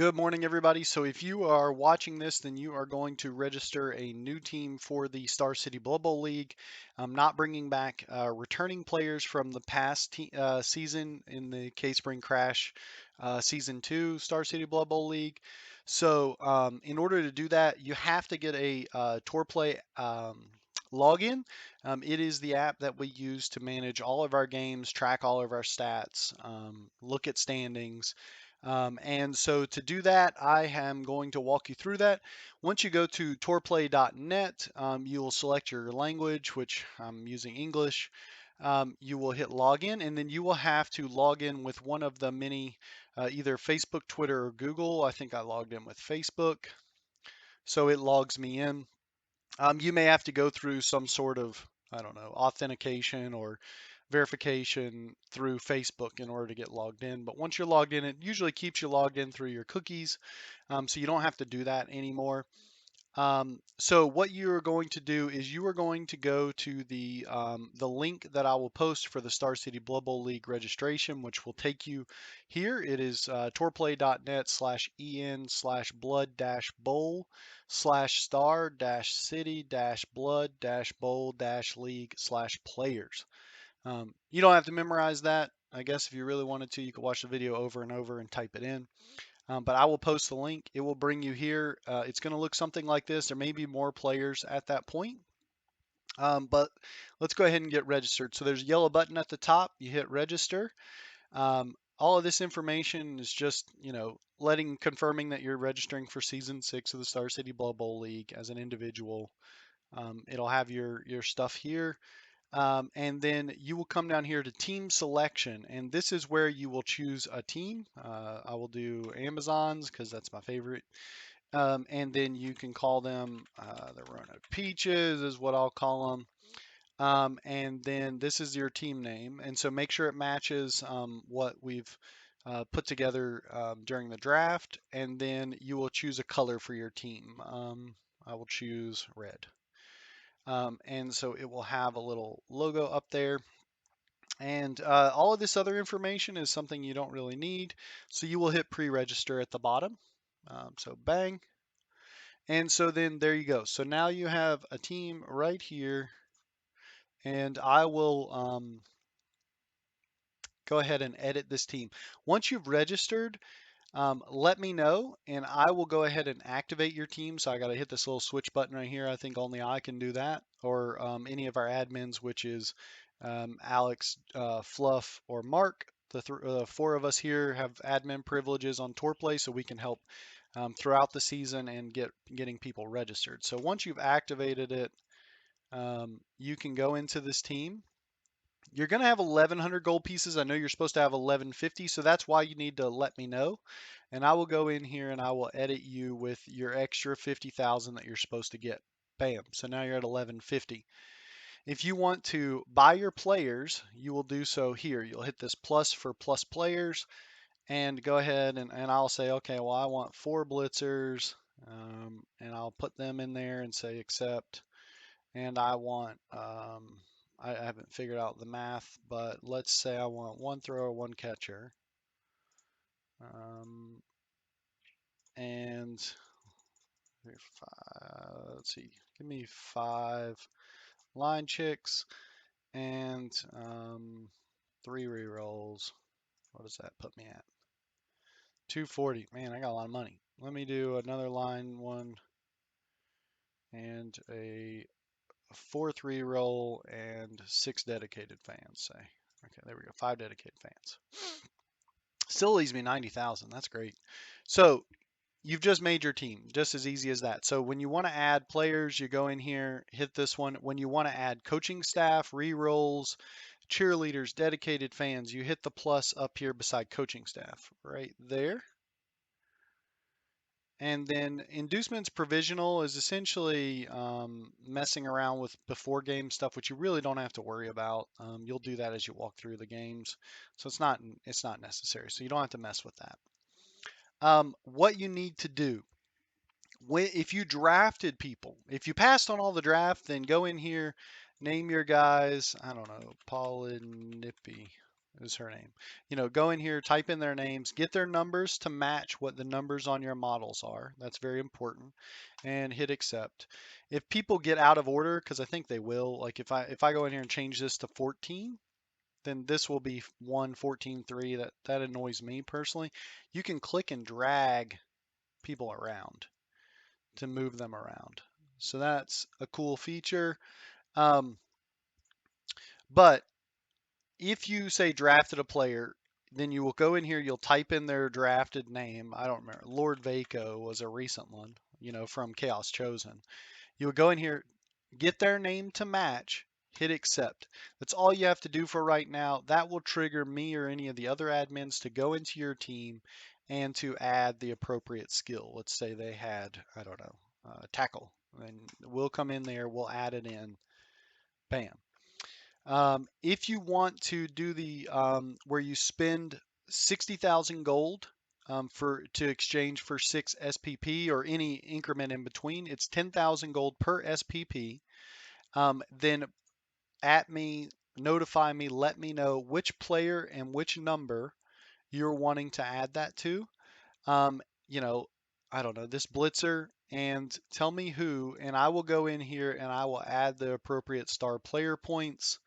Good morning, everybody. So if you are watching this, then you are going to register a new team for the Star City Blood Bowl League. I'm not bringing back returning players from the past season in the K-Spring Crash Season 2 Star City Blood Bowl League. So in order to do that, you have to get a Tourplay login. It is the app that we use to manage all of our games, track all of our stats, look at standings. And so to do that, I am going to walk you through that. Once you go to tourplay.net, you will select your language, which I'm using English. You will hit login, and then you will have to log in with one of the many, either Facebook, Twitter, or Google. I think I logged in with Facebook, so it logs me in. You may have to go through some sort of, I don't know, authentication or verification through Facebook in order to get logged in. But once you're logged in, it usually keeps you logged in through your cookies, so you don't have to do that anymore. So what you are going to do is you are going to go to the link that I will post for the Star City Blood Bowl League registration, which will take you here. It is tourplay.net/en/blood-bowl/star-city-blood-bowl-league/players. You don't have to memorize that. I guess if you really wanted to, you could watch the video over and over and type it in. But I will post the link. It will bring you here. It's going to look something like this. There may be more players at that point. But let's go ahead and get registered. So there's a yellow button at the top. You hit register. All of this information is just, confirming that you're registering for season 6 of the Star City Blood Bowl League as an individual. It'll have your stuff here. And then you will come down here to team selection, and this is where you will choose a team. I will do Amazons because that's my favorite. And then you can call them the Roanoke Peaches is what I'll call them. And then this is your team name. And so make sure it matches what we've put together during the draft. And then you will choose a color for your team. I will choose red. And so it will have a little logo up there. And all of this other information is something you don't really need. So you will hit pre-register at the bottom. So bang. And so then there you go. So now you have a team right here. And I will go ahead and edit this team. Once you've registered, let me know and I will go ahead and activate your team. So I got to hit this little switch button right here. I think only I can do that, or any of our admins, which is Alex, Fluff, or Mark. The four of us here have admin privileges on Tourplay, so we can help throughout the season and getting people registered. So once you've activated it, you can go into this team. You're going to have 1,100 gold pieces. I know you're supposed to have 1,150, so that's why you need to let me know. And I will go in here and I will edit you with your extra 50,000 that you're supposed to get. Bam. So now you're at 1,150. If you want to buy your players, you will do so here. You'll hit this plus for plus players and go ahead and I'll say, okay, well, I want 4 blitzers, and I'll put them in there and say accept. And I want, I haven't figured out the math, but let's say I want 1 thrower, 1 catcher. And let's see, give me 5 line chicks and 3 rerolls. What does that put me at? 240. Man, I got a lot of money. Let me do another line one and a 4th reroll and 6 dedicated fans, say. Okay, there we go. 5 dedicated fans. Still leaves me 90,000. That's great. So you've just made your team, just as easy as that. So when you want to add players, you go in here, hit this one. When you want to add coaching staff, re-rolls, cheerleaders, dedicated fans, you hit the plus up here beside coaching staff right there. And then inducements provisional is essentially messing around with before game stuff, which you really don't have to worry about. You'll do that as you walk through the games, so it's not necessary. So you don't have to mess with that. What you need to do if you drafted people, if you passed on all the draft, then go in here, name your guys. I don't know, Paul and Nippy. is her name. Go in here, type in their names, get their numbers to match what the numbers on your models are. That's very important, and hit accept. If people get out of order, because I think they will, like if I go in here and change this to 14, then this will be 1 14 3. That annoys me personally. You can click and drag people around to move them around. So that's a cool feature. Um, but if you say drafted a player, then you will go in here, you'll type in their drafted name. I don't remember. Lord Vaco was a recent one, from Chaos Chosen. You would go in here, get their name to match, hit accept. That's all you have to do for right now. That will trigger me or any of the other admins to go into your team and to add the appropriate skill. Let's say they had, I don't know, tackle. And we'll come in there, we'll add it in. Bam. If you want to do the where you spend 60,000 gold for to exchange for 6 SPP or any increment in between, it's 10,000 gold per SPP. Then at me, notify me, let me know which player and which number you're wanting to add that to. Um, you know, I don't know, this blitzer, and tell me who, and I will go in here and I will add the appropriate star player points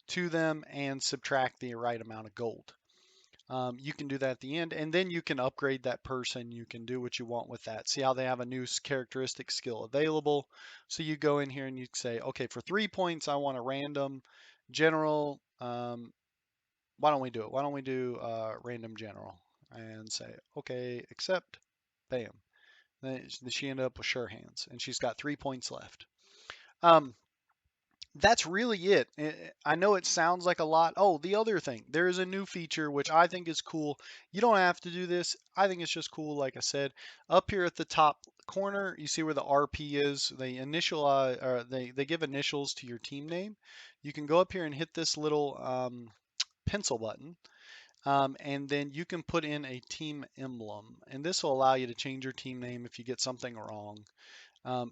to them and subtract the right amount of gold. You can do that at the end, and then you can upgrade that person. You can do what you want with that. See how they have a new characteristic skill available. So you go in here and you say, okay, for 3 points, I want a random general. Why don't we do it? Why don't we do random general and say, okay, accept, bam. Then she ended up with sure hands, and she's got 3 points left. Um, that's really it. I know it sounds like a lot. Oh, the other thing, there is a new feature which I think is cool. You don't have to do this. I think it's just cool. Like I said, up here at the top corner, you see where the RP is. They initial, or they give initials to your team name. You can go up here and hit this little pencil button, and then you can put in a team emblem, and this will allow you to change your team name if you get something wrong.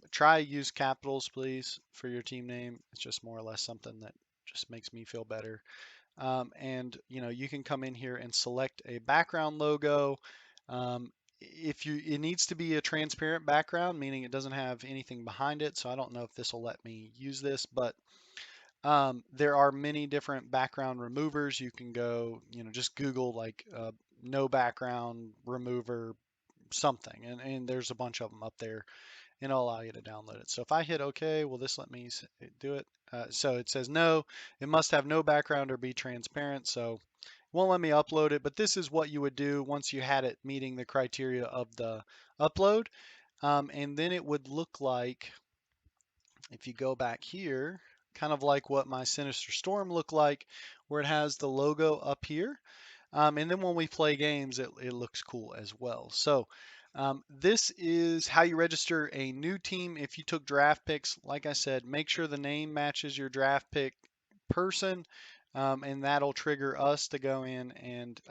Try use capitals, please, for your team name. It's just more or less something that just makes me feel better. And you can come in here and select a background logo. If it needs to be a transparent background, meaning it doesn't have anything behind it. So I don't know if this will let me use this, but there are many different background removers. You can go, just Google like no background remover something, and there's a bunch of them up there, and it'll allow you to download it. So if I hit OK, will this let me do it? So it says no, it must have no background or be transparent. So it won't let me upload it, but this is what you would do once you had it meeting the criteria of the upload. And then it would look like, if you go back here, kind of like what my Sinister Storm looked like, where it has the logo up here. And then when we play games, it looks cool as well. So this is how you register a new team. If you took draft picks, like I said, make sure the name matches your draft pick person, and that'll trigger us to go in and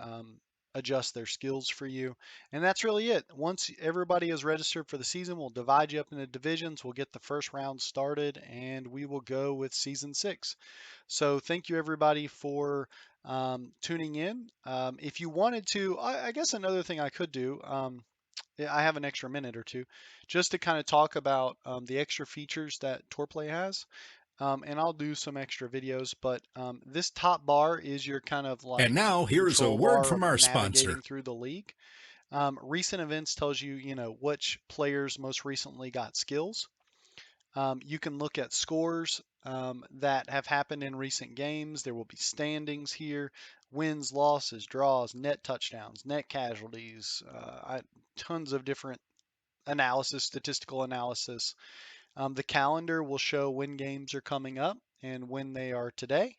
adjust their skills for you. And that's really it. Once everybody is registered for the season, we'll divide you up into divisions. We'll get the first round started, and we will go with season 6. So thank you everybody for tuning in. If you wanted to, I guess another thing I could do, I have an extra minute or two, just to kind of talk about the extra features that Tourplay has. And I'll do some extra videos, but this top bar is your kind of And like now here's a control word bar from of our sponsor. navigating through the league. Recent events tells you, which players most recently got skills. You can look at scores that have happened in recent games. There will be standings here, wins, losses, draws, net touchdowns, net casualties, tons of different analysis, statistical analysis. The calendar will show when games are coming up and when they are today.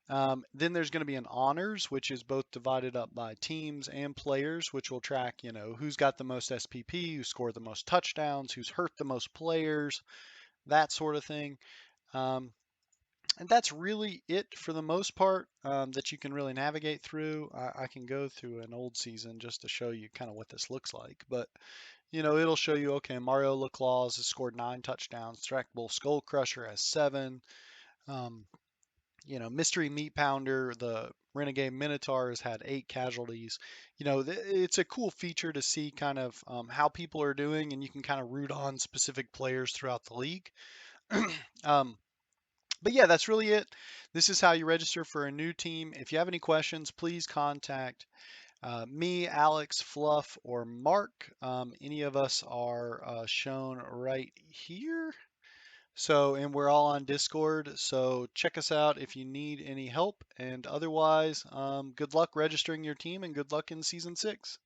Then there's going to be an honors, which is both divided up by teams and players, which will track, who's got the most SPP, who scored the most touchdowns, who's hurt the most players, that sort of thing. Um, and that's really it for the most part that you can really navigate through. I can go through an old season just to show you kind of what this looks like. But, it'll show you, okay, Mario Laclaus has scored 9 touchdowns. Trackable Skull Crusher has 7. Mystery Meat Pounder, the Renegade Minotaur has had 8 casualties. It's a cool feature to see kind of how people are doing, and you can kind of root on specific players throughout the league. um, but yeah, that's really it. This is how you register for a new team. If you have any questions, please contact me, Alex, Fluff, or Mark. Any of us are shown right here. And we're all on Discord. So check us out if you need any help. And otherwise, good luck registering your team and good luck in season 6.